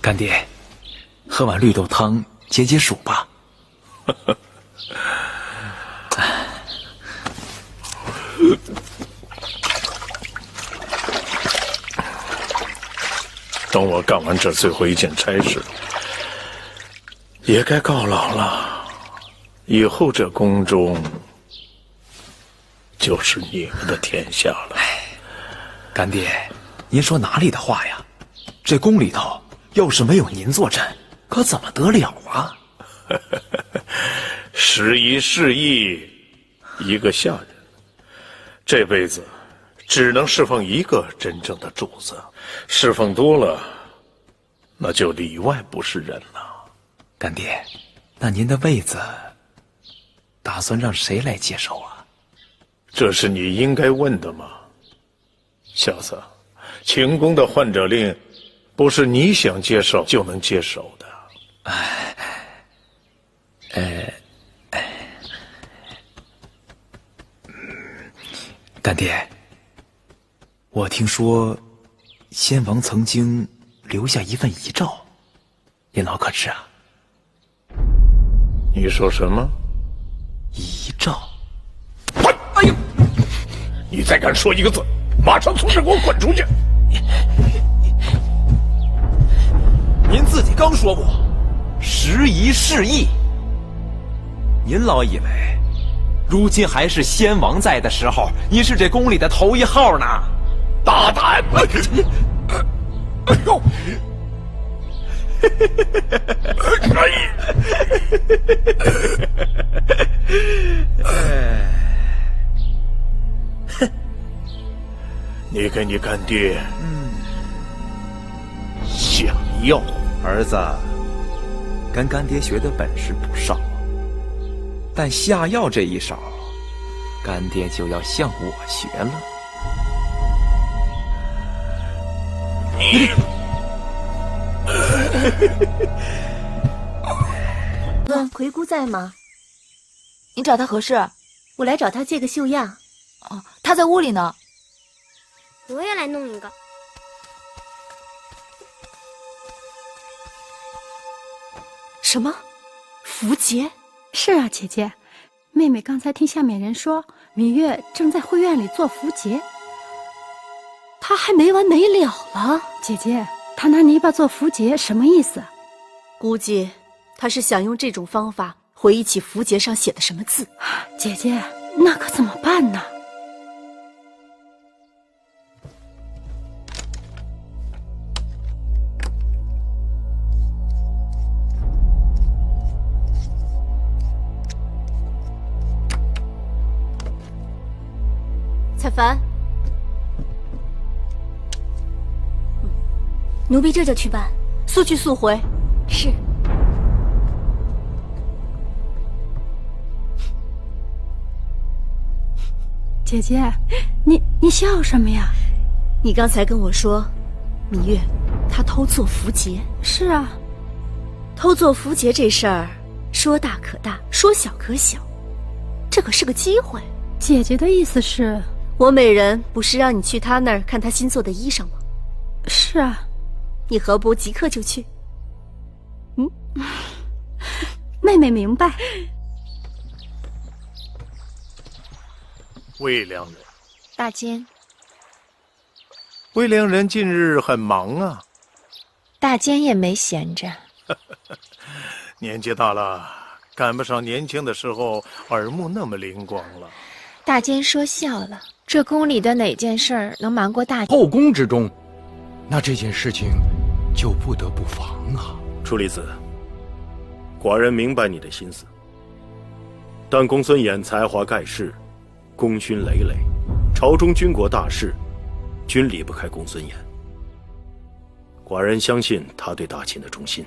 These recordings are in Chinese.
干爹，喝碗绿豆汤解解暑吧。等我干完这最后一件差事，也该告老了。以后这宫中就是你们的天下了。干爹，您说哪里的话呀？这宫里头要是没有您坐镇，可怎么得了啊？时移世易，一个下人，这辈子只能侍奉一个真正的主子，侍奉多了，那就里外不是人了。干爹，那您的位子打算让谁来接手啊？这是你应该问的吗？小子，秦宫的换者令不是你想接手就能接手的。干爹，我听说先王曾经留下一份遗诏，您老可知啊？你说什么？遗诏？哎呦！你再敢说一个字，马上从这给我滚出去！您自己刚说过，时移世易。您老以为，如今还是先王在的时候，您是这宫里的头一号呢？大胆！哎呦！你跟你干爹下药。儿子跟干爹学的本事不少，但下药这一手，干爹就要向我学了。问魁姑在吗？你找他何事？我来找他借个绣样。哦，他在屋里呢。我也来弄一个。什么？符节？是啊，姐姐，妹妹刚才听下面人说，芈月正在会院里做符节。她还没完没了了。姐姐，她拿泥巴做符节什么意思？估计她是想用这种方法回忆起符节上写的什么字。姐姐，那可怎么办呢？采凡，奴婢这就去办。速去速回。是。姐姐，你笑什么呀？你刚才跟我说，芈月她偷做符节。是啊，偷做符节这事儿，说大可大，说小可小，这可是个机会。姐姐的意思是？我美人不是让你去他那儿看他新做的衣裳吗？是啊，你何不即刻就去？妹妹明白。魏良人，大监，魏良人近日很忙啊。大监也没闲着。年纪大了，赶不上年轻的时候耳目那么灵光了。大监说笑了，这宫里的哪件事儿能瞒过大监？后宫之中，那这件事情就不得不防啊。楚离子，寡人明白你的心思，但公孙衍才华盖世，功勋累累，朝中军国大事，均离不开公孙衍。寡人相信他对大秦的忠心。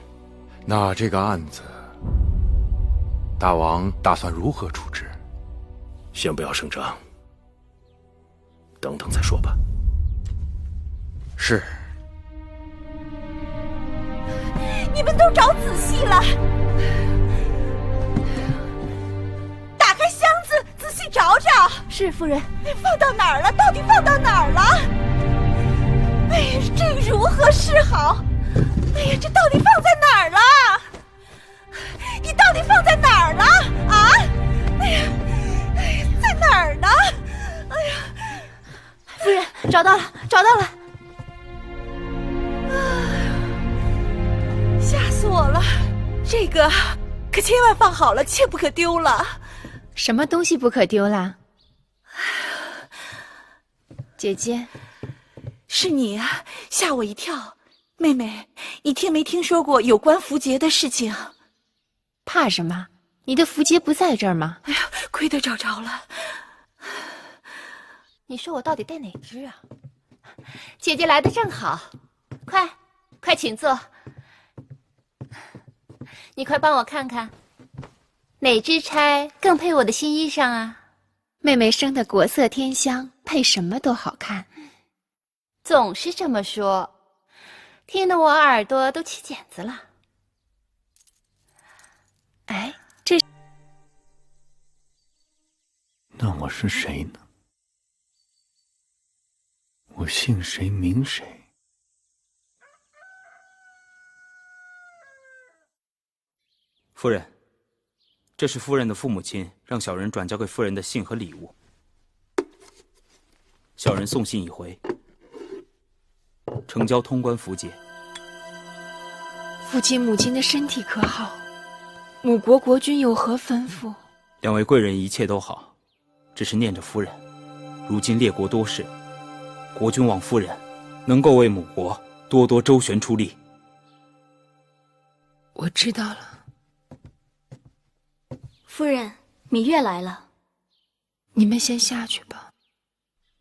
那这个案子，大王打算如何处置？先不要声张，等等再说吧。是。你们都找仔细了，打开箱子，仔细找找。是夫人。放到哪儿了？到底放到哪儿了？哎呀，这个如何是好？哎呀，这到底人，找到了，找到了！吓死我了！这个可千万放好了，切不可丢了。什么东西不可丢啦？姐姐，是你啊，吓我一跳。妹妹，你听没听说过有关符节的事情？怕什么？你的符节不在这儿吗？哎呀，亏得找着了。你说我到底带哪只啊？姐姐来的正好，快请坐。你快帮我看看，哪只钗更配我的新衣裳啊？妹妹生的国色天香，配什么都好看。总是这么说，听得我耳朵都起茧子了。哎，那我是谁呢？我姓谁名谁？夫人，这是夫人的父母亲让小人转交给夫人的信和礼物。小人送信已回，呈交通关符节。父亲母亲的身体可好？母国国君有何吩咐？两位贵人一切都好，只是念着夫人，如今列国多事，国君望夫人能够为母国多多周旋出力。我知道了。夫人，芈月来了。你们先下去吧。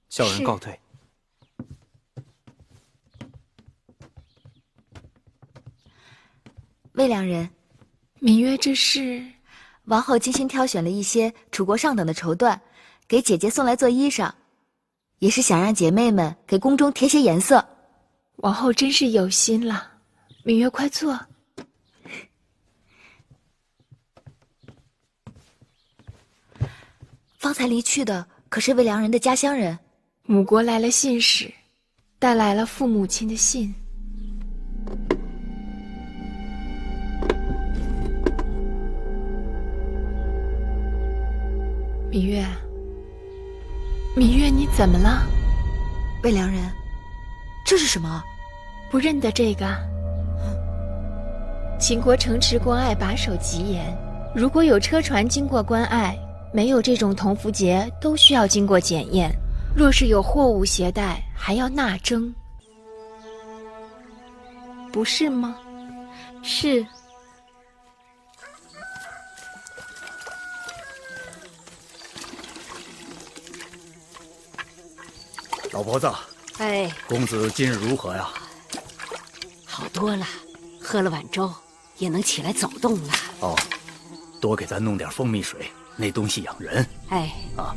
小人告退。魏良人，芈月这是？王后精心挑选了一些楚国上等的绸缎，给姐姐送来做衣裳，也是想让姐妹们给宫中添些颜色。王后真是有心了。芈月，快坐。方才离去的可是魏良人的家乡人。母国来了信使，带来了父母亲的信。芈月，芈月，你怎么了？魏良人，这是什么？不认得这个？秦国城池关隘把守极严，如果有车船经过关隘，没有这种铜符节都需要经过检验。若是有货物携带，还要纳征，不是吗？是。老婆子，哎，公子今日如何呀？好多了，喝了碗粥，也能起来走动了。哦，多给咱弄点蜂蜜水，那东西养人。哎，啊。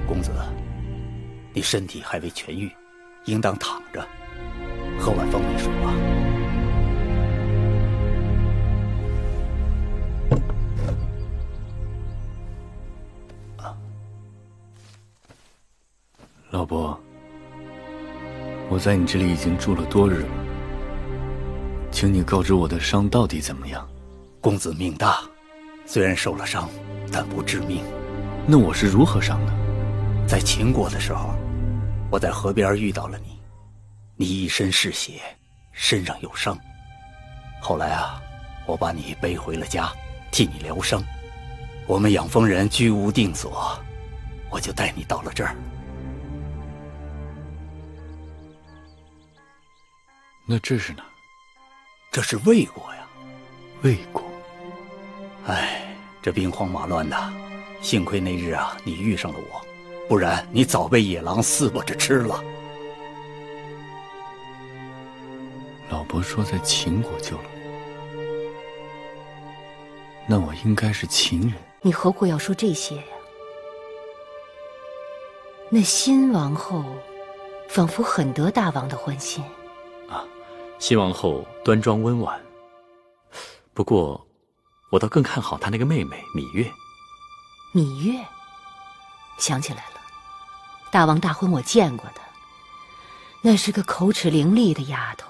公子，你身体还未痊愈，应当躺着，喝碗蜂蜜水吧。老伯，我在你这里已经住了多日了，请你告知我的伤到底怎么样？公子命大，虽然受了伤，但不致命。那我是如何伤的？在秦国的时候，我在河边遇到了你，你一身是血，身上有伤。后来啊，我把你背回了家，替你疗伤。我们养蜂人居无定所，我就带你到了这儿。那这是哪？这是魏国呀。魏国。唉，这兵荒马乱的，幸亏那日啊，你遇上了我，不然你早被野狼撕巴着吃了。老伯说在秦国救了我，那我应该是秦人。你何故要说这些呀？那新王后仿佛很得大王的欢心。新王后端庄温婉，不过我倒更看好她那个妹妹芈月。芈月，想起来了，大王大婚我见过的，那是个口齿伶俐的丫头。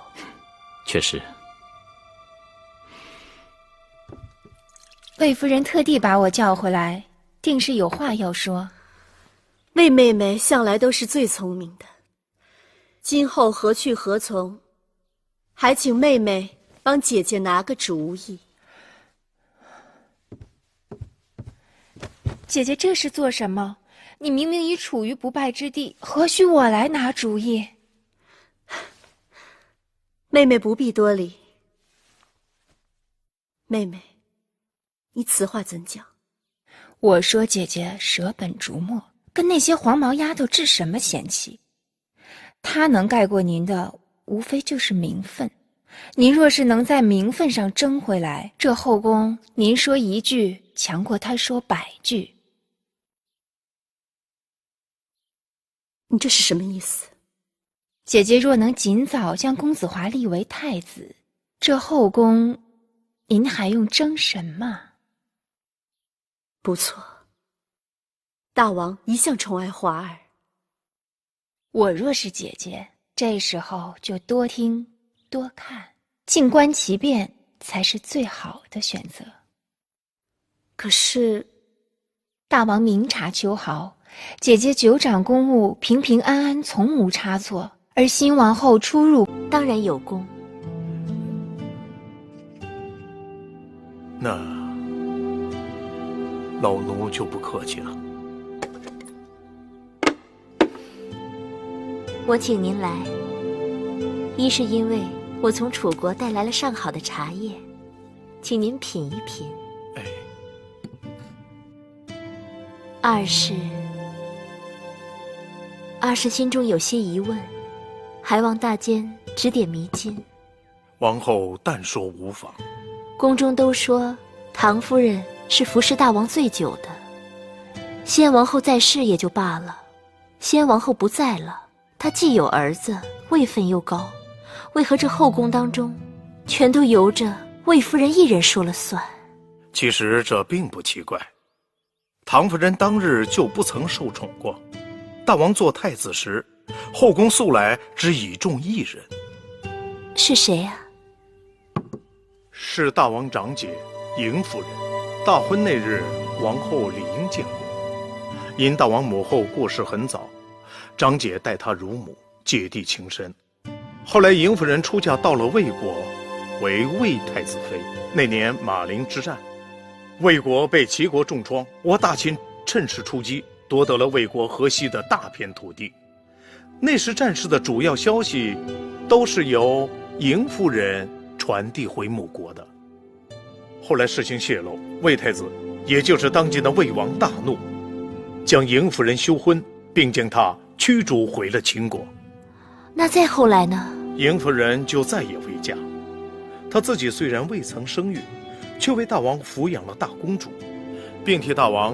确实。魏夫人特地把我叫回来，定是有话要说。魏妹妹向来都是最聪明的，今后何去何从，还请妹妹帮姐姐拿个主意。姐姐这是做什么？你明明已处于不败之地，何须我来拿主意？妹妹不必多礼。妹妹，你此话怎讲？我说姐姐舍本逐末，跟那些黄毛丫头置什么嫌弃？她能盖过您的，无非就是名分。您若是能在名分上争回来，这后宫您说一句，强过她说100句。你这是什么意思？姐姐若能尽早将公子华立为太子，这后宫您还用争什么？不错，大王一向宠爱华儿。我若是姐姐，这时候就多听多看，静观其变才是最好的选择。可是大王明察秋毫，姐姐久掌公务，平平安安，从无差错，而新王后出入当然有功。那老奴就不客气了。我请您来，一是因为我从楚国带来了上好的茶叶，请您品一品。二是心中有些疑问，还望大监指点迷津。王后但说无妨。宫中都说唐夫人是服侍大王最久的，先王后在世也就罢了，先王后不在了，她既有儿子，位分又高，为何这后宫当中全都由着魏夫人一人说了算？其实这并不奇怪，唐夫人当日就不曾受宠过。大王做太子时，后宫素来只倚重一人。是谁啊？是大王长姐嬴夫人。大婚那日，王后理应见过。因大王母后过世很早，长姐待她如母，姐弟情深。后来嬴夫人出嫁到了魏国，为魏太子妃。那年马陵之战，魏国被齐国重创，我大秦趁势出击，夺得了魏国河西的大片土地。那时战事的主要消息都是由嬴夫人传递回母国的。后来事情泄露，魏太子也就是当今的魏王大怒，将嬴夫人休婚，并将她驱逐回了秦国。那再后来呢？嬴夫人就再也未嫁。她自己虽然未曾生育，却为大王抚养了大公主，并替大王